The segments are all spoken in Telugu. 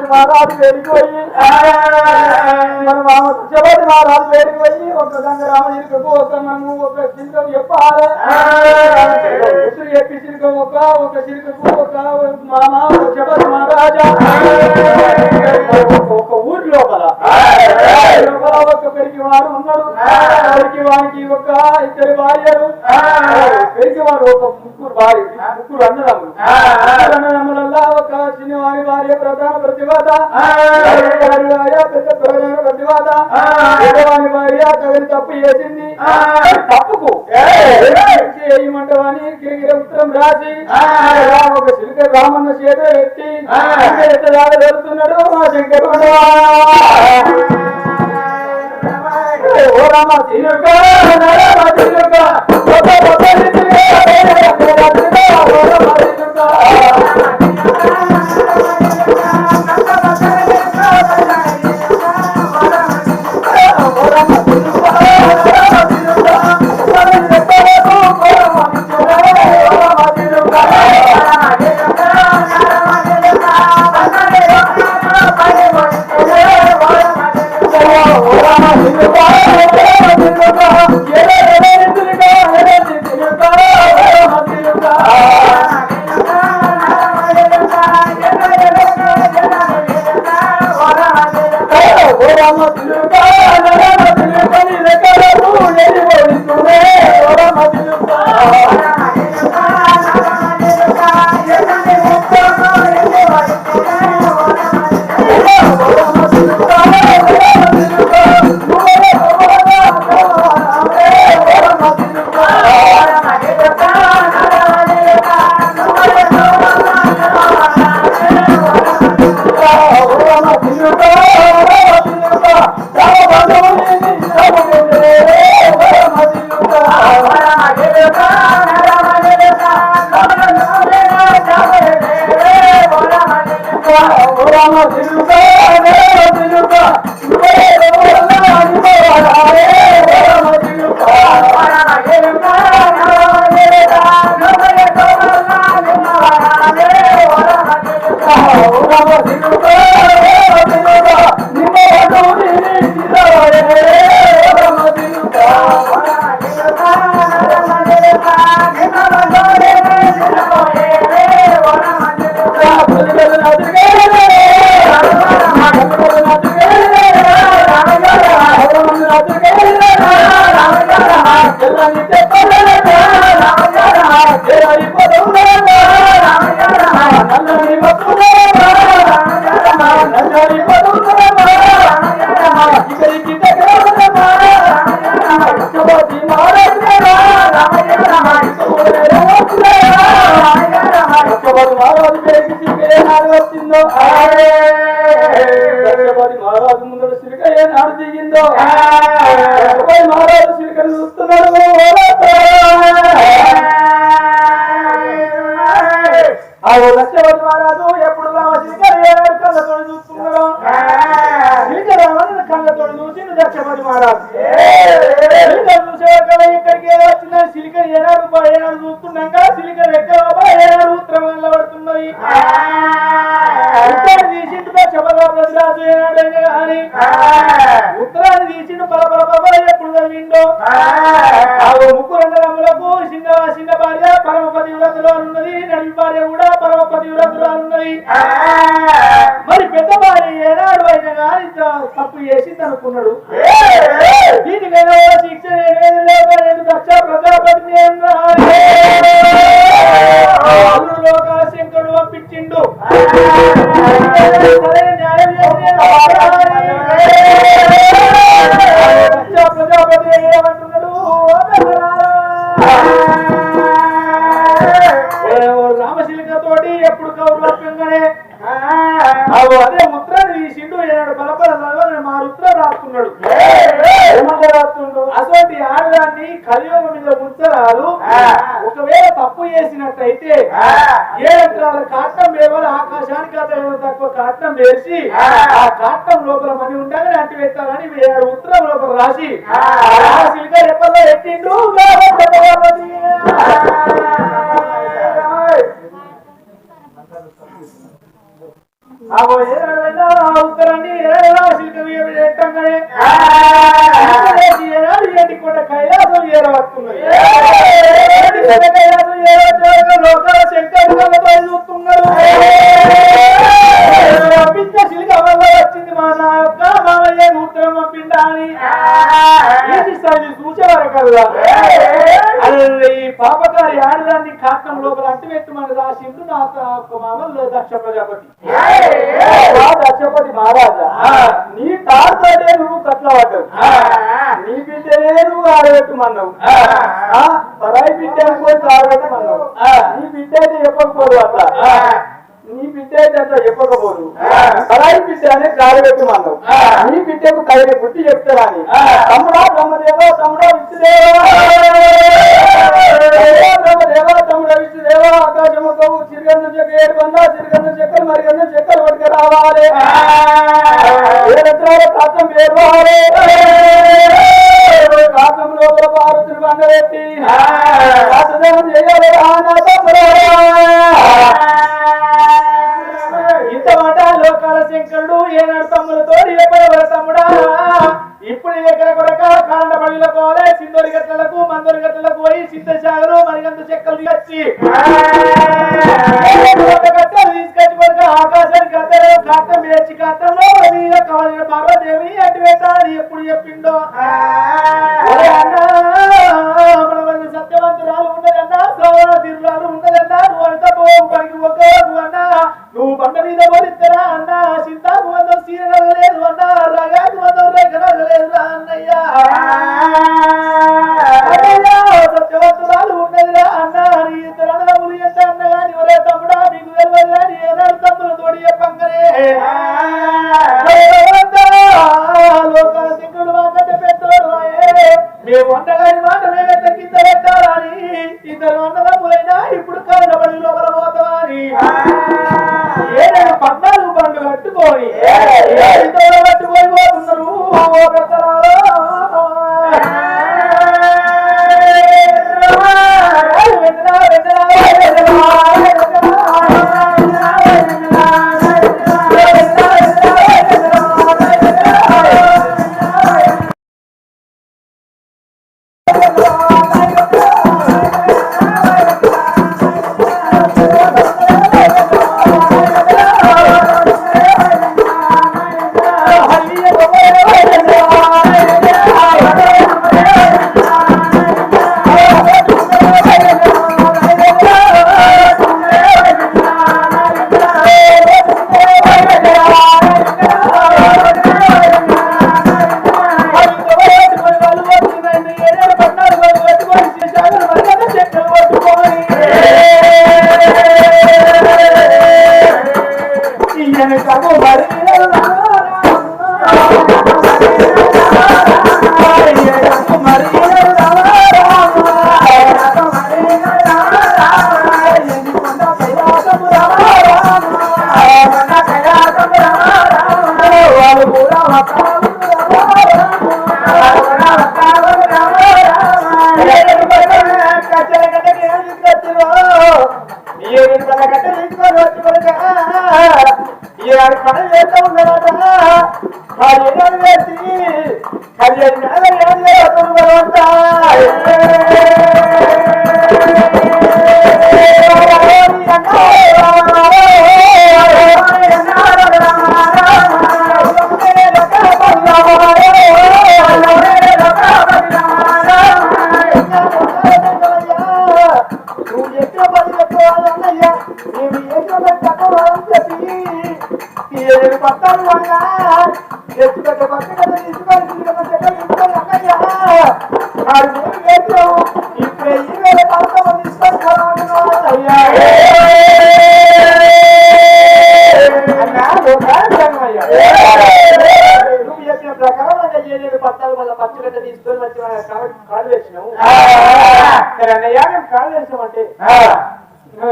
మహారాజు వెళ్ళిపోయి మన మామ చపాతి మహారాజు వెళ్ళిపోయి ఒక గంగరామ చిలుకకు ఒక మనము ఒక చిలుకకు చెప్పాలి చెప్పి చిలుక ఒక చిలుకకు ఒక మామ ఒక చపాతి మహారాజా ఒక ఊరి లోపల ఒక పెరిగివాడు ఉన్నాడు. పెరిగివానికి ఒక ఇద్దరు భార్యలు పెరిగివాడు ఒక ముగ్గురు అన్నదమ్ములల్లా ఒక చిన్నవారి భార్య ప్రధాన ప్రతివాద పెద్ద ప్రధాన ప్రతివాద పెద్దవాని భార్య కవిని తప్పు చేసింది. తప్పుకు చేయమంటవాని ఉత్తరం రాసి ఒక చిలుక రామన్న చేత ఎత్తి వెళ్తున్నాడు మా శంకరుడు. ఓ రామ చిలుక చిలుక మహారాజు ముందు సిరిక ఏనాడు దిగిందో మహారాజు సిరికను చూస్తున్నాడు. లక్ష్మణ్ మహారాజు ఎప్పుడు సిరిక ఏనాడు కళ్ళతోడు చూస్తున్నాడు. సిరిక రావాలని కళ్ళతోడు చూసి లక్ష్మణ్ మహారాజు చూసే ఇక్కడికి వచ్చిన సిలిక ఏనాడు చూస్తున్నాక సిలిక రెక్క ఏనాడు ఉత్తరం పడుతున్నాయి. తీసిండు శబరాజు ఏనాడు కానీ ఉత్తరాన్ని తీసిండు పరపర ఎప్పుడు చదివిండో ముగ్గురు అన్నదమ్ములకు చిన్న భార్య పరమపతి వ్రతురాలు ఉన్నది. నడి భార్య కూడా పరమపతి వ్రతురాలు ఉన్నది. మరి పెద్ద భార్య ఏనాడు అయినా కానీ తప్పు చేసింది అనుకున్నాడు. దీనికైనా శిక్ష నేను దక్ష ప్రజాపతిని లోకాల శంకరుడు పంపించిండు. న్యాయం దక్ష ప్రజాపతి ఏమంటున్నాడు. రామశిలికతోటి ఎప్పుడు కౌరవంగానే అదే ఉత్తరాన్ని తీసిండు. ఏనాడు బలపడ మా ఉత్తరం రాస్తున్నాడు. అటువంటి ఆడదాన్ని కలియుగం మీద ఉంచరాదు. ఒకవేళ తప్పు చేసినట్టయితే ఏ యంత్రాల కాటం వేయాలి. ఆకాశానికి అతను తక్కువ కాటం వేసి ఆ కాటం లోపల మని ఉండగానే అంటి పెట్టాలని ఉత్తరం లోపల రాసి సిలిక రెప్పల్లో ఎట్టిండు. అవో ఏనాడైనా ఉత్తరాన్ని శిల్కమే ఏనాడు ఏంటి కొండ కైలాసం ఏరవస్తున్నది కైలాసం ఏరవ లోకాల శంకరులతో చూస్తున్నాడు శిల్క వల్ల వచ్చింది మా నా యొక్క మామయ్య ఉత్తరం పంపిండా అని చూసేవారు కదా అదే ఈ పాపకారి ఆడదాన్ని కాటం లోపల అంటిపెట్టమని రాసిండు నా ఒక మామూలు దక్ష ప్రజాపతి దక్షపతి మహారాజా నీ తాతోటే నువ్వు కట్ల పడ్డావు నీ బిడ్డనే నువ్వు ఆడబెట్టమన్నావు పరాయి బిడ్డ పోయి ఆడబెట్టమన్నావు నీ బిడ్డ అయితే చెప్పకపోదు అట్లా నీ బిడ్డ అయితే అట్లా చెప్పకపోదు పరాయి బిడ్డ అనే ఆడబెట్టమన్నావు నీ బిడ్డకు తగిన బుద్ధి చెప్తారా అని తమ్ముడా బ్రహ్మదేవో తమ్ముడా విష్ణుదేవా బ్రహ్మదేవా తమ్ముడా విష్ణుదేవా ఆకాశముకు చిరుగంధం చెక్క 7 బందా చిరుగంధం చెక్కలు మరిగంధం చెక్కలు పట్టుకు రావాలి కాతం వేరువాలి కాతం లోపల పార్వతులు బండబెట్టి కాతదనం చేయాలి ఇంత మాట లోకాల శంకరుడు ఏనాడు తమ్ములతో ఎప్పటి తమ్ముడా ఇప్పుడు ఎక్కడ కొరక కాండబడిలో పోలే సింధూరి గట్లకు మందూరి గట్లకు పోయి సిద్ధశాగరు మరిగంత చెక్కలు తీసుకొచ్చి గట్టలు తీసుకొచ్చి కొరక ఆకాశానికి గద్దరు కాటం వేసి కాటంలో మీద కావాల్సిన పార్వదేవిని అటు పెట్టాలని ఎప్పుడు చెప్పిండో మన సత్యవంతురాలు ఉన్నదన్నా శ్రవణ తీరురాలు ఉన్నదన్నా నువ్వు అంతా పనికి ఒక్కకు అన్నా నువ్వు బండ మీద పోలిస్తారా అన్నా సింతాకు వందం సీర లేదు అన్నా రగాకు వందం రేఖ లేదు అన్నయ్యా సత్యవంతురాలు ఉన్నదిరా అన్నా నీ ఇద్దరు అన్నదమ్ములు ఎంత అన్నగా నీవరే తమ్ముడా నీకు తెలియదు కానీ ఏనాడు తమ్ములు తోడి చెప్పంగనే లోకాల సింగుడు మాకంటే పెద్దోడు మేము వంటగాని మాట మేమే తగ్గింద పెట్టాలని ఇద్దరు అన్నదమ్ములైనా ఇప్పుడు కాళ్ళబడి లోపల పోతామని 14 బండ్లు కట్టుకొని కట్టుకొని పోతున్నారు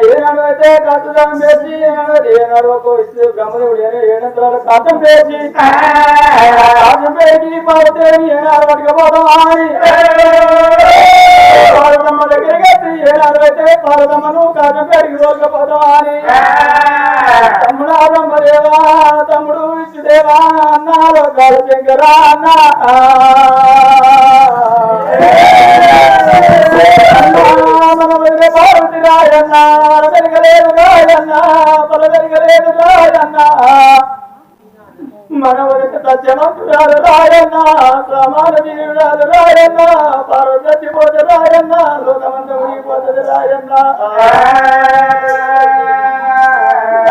ఏనాడైతే కాటుదానం వేసి ఏనాడు బ్రహ్మదేవుడు ఏనంతరాల కాటం వేసి కాటం వేసి పార్వదేవి ఏనాడు పట్టుకపోతామా పార్వతమ్మ దగ్గరికి ఏనాడైతే పార్వతమ్మను కాటం పేరుకి రోజుకపోతామా అని తమ్ముడా బ్రహ్మదేవ విష్ణుదేవా తమ్ముడు విష్ణుదేవా అన్నాలో శంకరా అన్నా పార్వతి రాయన్న పెరగలేదు రాయన్న పల పెరగలేదు రాయన్న మనవరికి సత్యమంతురాలు రాయన్న సమాన వీరురాలు రాయన్న పార్వతి చచ్చిపోతే రాయన్న లోకమంతా మునిగిపోతుంది రాయన్న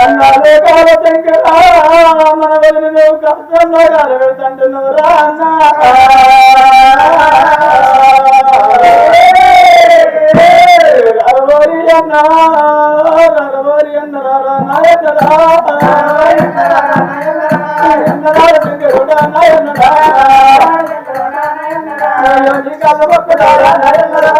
అన్నాలే కాల శంకరా మన వదిలి నువ్వు కష్టంలో కాలు పెడుతుంటున్నావు రాన్న రఘువరి అన్న రఘువరి అన్న నాయనరా శంకరుడా నాయనరా కళ్ళ మొక్కడారా నాయనరా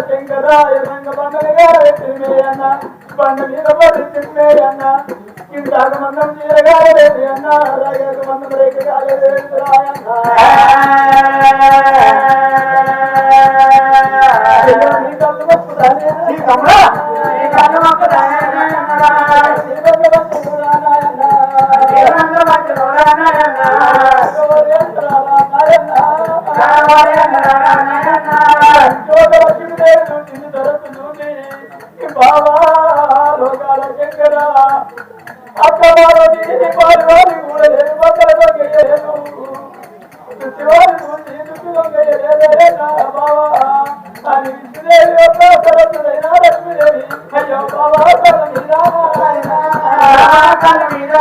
శంకరాయ రంగ పండుగ పండు మీద పడుతుంది అన్న ఇంతాక మందం చీరగాలేదు అన్న రాయక మందం రేఖ కాలేదు రాయన్న కళ్ళు మొక్కుతానే కళ్ళు మొక్కుతానే బాబా లోకాల శంకర అక్క పార్వతి పార్వతి కూడా లేదు పక్కల దొంగలేదు బాబా అని విష్ణుదేవి యొక్క సరస్సులైన లక్ష్మీదేవి అయ్యో బాబా కళ్ళ మీద